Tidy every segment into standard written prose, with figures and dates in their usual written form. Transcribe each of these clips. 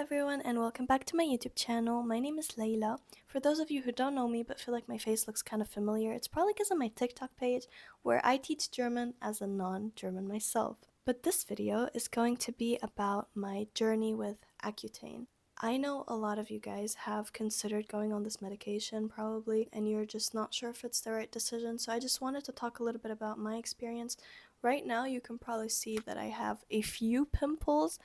everyone, and welcome back to my YouTube channel. My name is Layla. For those of you who don't know me but feel like my face looks kind of familiar, it's probably because of my TikTok page where I teach German as a non-German myself. But this video is going to be about my journey with Accutane. I know a lot of you guys have considered going on this medication probably, and you're just not sure if it's the right decision, so I just wanted to talk a little bit about my experience. Right now you can probably see that I have a few pimples,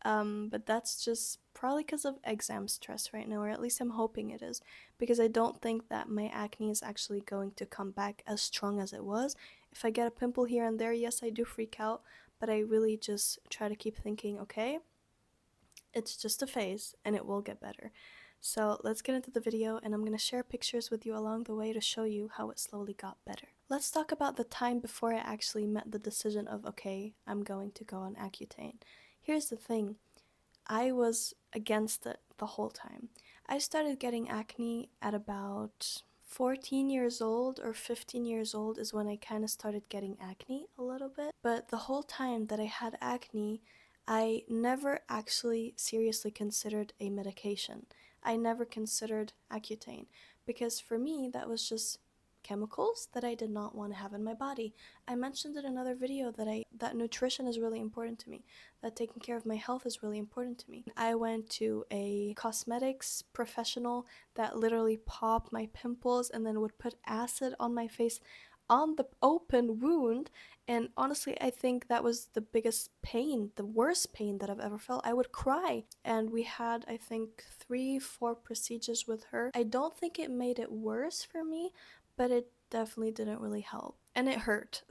but that's just probably because of exam stress right now, or at least I'm hoping it is, because I don't think that my acne is actually going to come back as strong as it was. If I get a pimple here and there, yes, I do freak out, but I really just try to keep thinking, okay, it's just a phase and it will get better. So let's get into the video, and I'm going to share pictures with you along the way to show you how it slowly got better. Let's talk about the time before I actually met the decision of, okay, I'm going to go on Accutane. Here's the thing, I was against it the whole time. I started getting acne at about 14 years old or 15 years old is when I kind of started getting acne a little bit. But the whole time that I had acne, I never actually seriously considered a medication. I never considered Accutane because for me that was just chemicals that I did not want to have in my body. I mentioned in another video that nutrition is really important to me, that taking care of my health is really important to me. I went to a cosmetics professional that literally popped my pimples and then would put acid on my face on the open wound, and honestly I think that was the biggest pain, the worst pain that I've ever felt. I would cry, and we had I think 3-4 procedures with her. I don't think it made it worse for me, but it definitely didn't really help, and it hurt,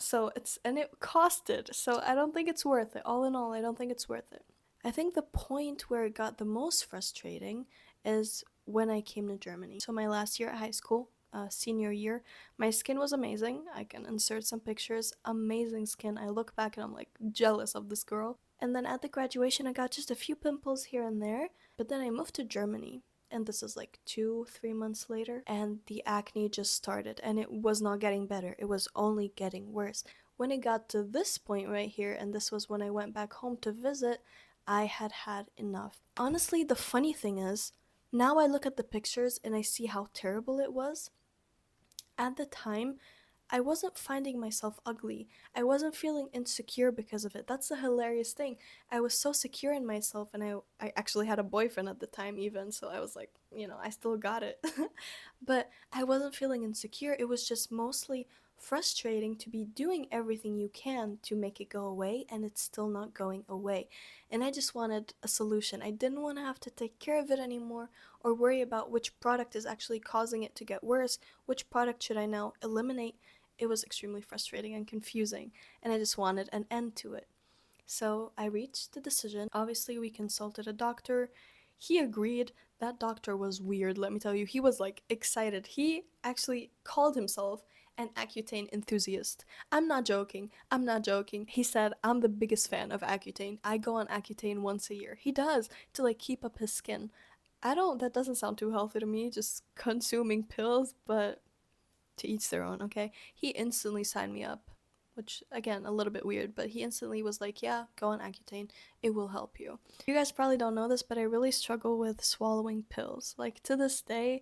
and it costed, so I don't think it's worth it. All in all, I don't think it's worth it. I think the point where it got the most frustrating is when I came to Germany. So my last year at high school, senior year, my skin was amazing. I can insert some pictures. Amazing skin. I look back and I'm like jealous of this girl. And then at the graduation I got just a few pimples here and there, but then I moved to Germany, and this is like 2-3 months later, and the acne just started, and it was not getting better, it was only getting worse. When it got to this point right here, and this was when I went back home to visit, I had had enough. Honestly, the funny thing is, now I look at the pictures and I see how terrible it was. At the time, I wasn't finding myself ugly. I wasn't feeling insecure because of it. That's the hilarious thing. I was so secure in myself, and I actually had a boyfriend at the time even, so I was like, I still got it. But I wasn't feeling insecure. It was just mostly frustrating to be doing everything you can to make it go away, and it's still not going away. And I just wanted a solution. I didn't want to have to take care of it anymore or worry about which product is actually causing it to get worse, which product should I now eliminate. It was extremely frustrating and confusing, and I just wanted an end to it. So I reached the decision. Obviously, we consulted a doctor. He agreed. That doctor was weird, let me tell you. He was like excited. He actually called himself an Accutane enthusiast. I'm not joking. I'm not joking. He said, I'm the biggest fan of Accutane. I go on Accutane once a year. He does, to like keep up his skin. That doesn't sound too healthy to me, just consuming pills, but to each their own, okay? He instantly signed me up, which, again, a little bit weird, but he instantly was like, yeah, go on Accutane, it will help you. You guys probably don't know this, but I really struggle with swallowing pills. Like, to this day,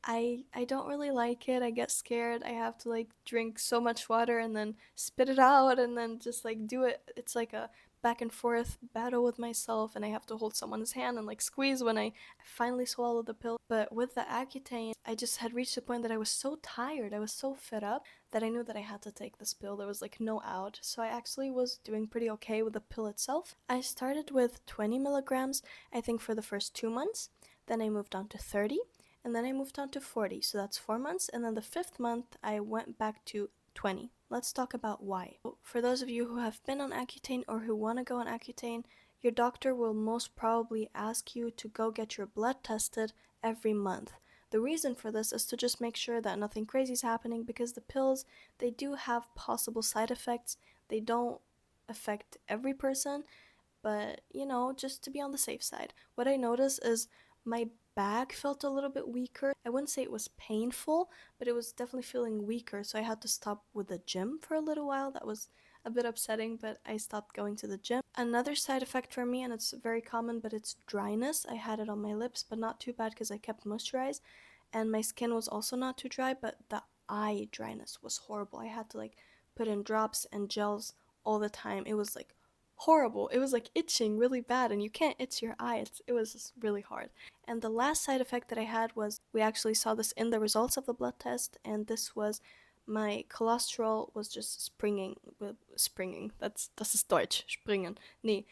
I don't really like it. I get scared. I have to like drink so much water and then spit it out and then just like do it. It's like a back and forth battle with myself, and I have to hold someone's hand and like squeeze when I finally swallow the pill. But with the Accutane, I just had reached a point that I was so tired, I was so fed up that I knew that I had to take this pill. There was like no out. So I actually was doing pretty okay with the pill itself. I started with 20 milligrams, I think, for the first 2 months. Then I moved on to 30, and then I moved on to 40, so that's 4 months, and then the 5th month I went back to 20. Let's talk about why. For those of you who have been on Accutane or who want to go on Accutane, your doctor will most probably ask you to go get your blood tested every month. The reason for this is to just make sure that nothing crazy is happening, because the pills, they do have possible side effects. They don't affect every person, but just to be on the safe side. What I noticed is my back felt a little bit weaker. I wouldn't say it was painful, but it was definitely feeling weaker, so I had to stop with the gym for a little while. That was a bit upsetting, but I stopped going to the gym. Another side effect for me, and it's very common, but it's dryness. I had it on my lips, but not too bad because I kept moisturized, and my skin was also not too dry, but the eye dryness was horrible. I had to like put in drops and gels all the time. It was like horrible. It was like itching really bad, and you can't itch your eye. It was just really hard. And the last side effect that I had was, we actually saw this in the results of the blood test, and this was my cholesterol was just springing. Das ist Deutsch, springen. Nee,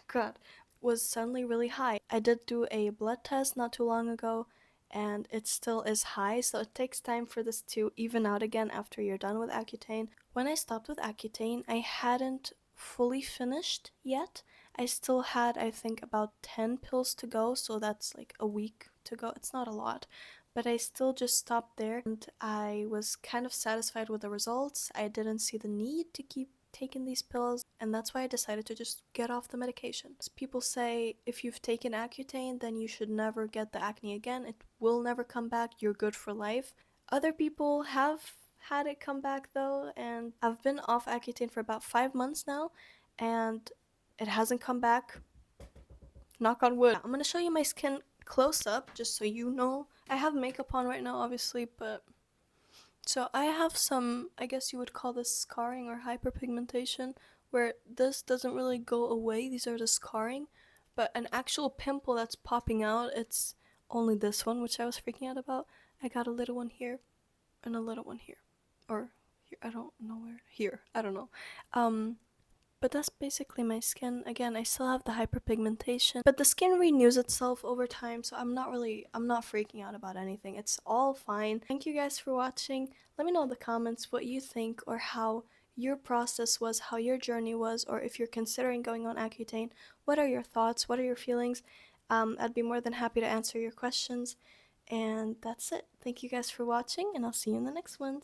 God, was suddenly really high. I did do a blood test not too long ago, and it still is high, so it takes time for this to even out again after you're done with Accutane. When I stopped with Accutane, I hadn't fully finished yet. I still had, I think, about 10 pills to go, so that's like a week to go. It's not a lot, but I still just stopped there, and I was kind of satisfied with the results. I didn't see the need to keep taking these pills, and that's why I decided to just get off the medication. People say if you've taken Accutane, then you should never get the acne again. It will never come back. You're good for life. Other people have had it come back though, and I've been off Accutane for about 5 months now, and it hasn't come back. Knock on wood. I'm gonna show you my skin close up just so you know. I have makeup on right now, obviously, but so I have some, I guess you would call this scarring or hyperpigmentation, where this doesn't really go away. These are the scarring, but an actual pimple that's popping out, it's only this one, which I was freaking out about. I got a little one here and a little one here, or here. I don't know where. Here, I don't know. But that's basically my skin. Again, I still have the hyperpigmentation, but the skin renews itself over time, so I'm not freaking out about anything. It's all fine. Thank you guys for watching. Let me know in the comments what you think, or how your process was, how your journey was, or if you're considering going on Accutane, what are your thoughts? What are your feelings? I'd be more than happy to answer your questions. And that's it. Thank you guys for watching, and I'll see you in the next one.